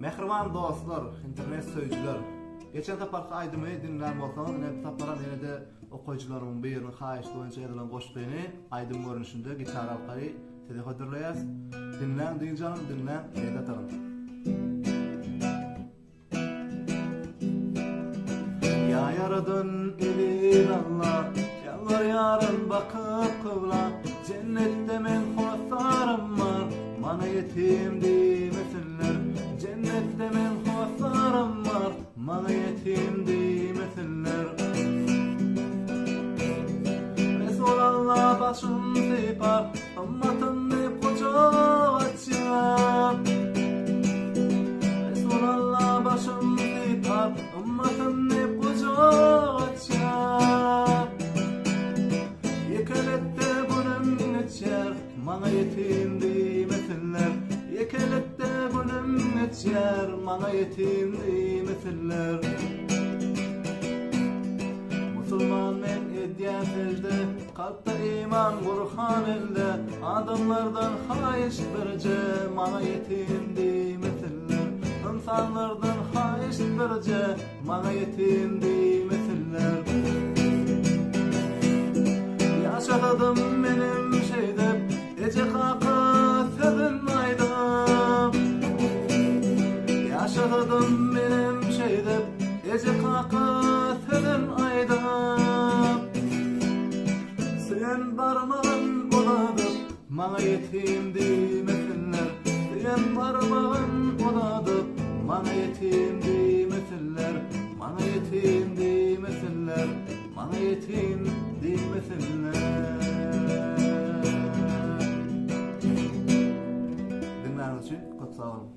Mehriban dostlar, internet söýüjüler. Geçen taparky aýdymy dinlän bolsaňyz, näme tapara menede okuyjylaryň birini haýyş boýunça edilen goşgyny aýdym görünüşinde gitar alkary tede hödürleýäs. Dinlän diýjanym, dinlän eýdatarym. Ya yaradın elin Allah, yalvar yarın bakıp kıvla. Cennette men hosarım var, mana yetim demesinler. Cennette men hosarım var, mana yetim demesinler. Resulallah başım sipar, ümmatını kucak açar. Resulallah başım sipar, ümmatını kucak açar. Yekelette bunun geçer, mana yetim demesinler. Yekelette bunun geçer, mana yetim demesinler. Musulman men edýän sejde, kalpda iman Kur'an elde. Adamlardan haýyş birje, mana yetim demesinler. İnsanlardan haýyş birje, mana yetim demesinler. Yaşadım benim şeyde, ece kaka sözün aydım. Yaşadım benim şeyde, ece kaka sözün aydım. Sen barmağın oladıp, mana yetim demesinler. Sen barmağın oladıp, mana yetim demesinler. Mana yetim demesinler. Mana yetim demesinler. Dinlediğiniz için çok sağ olun.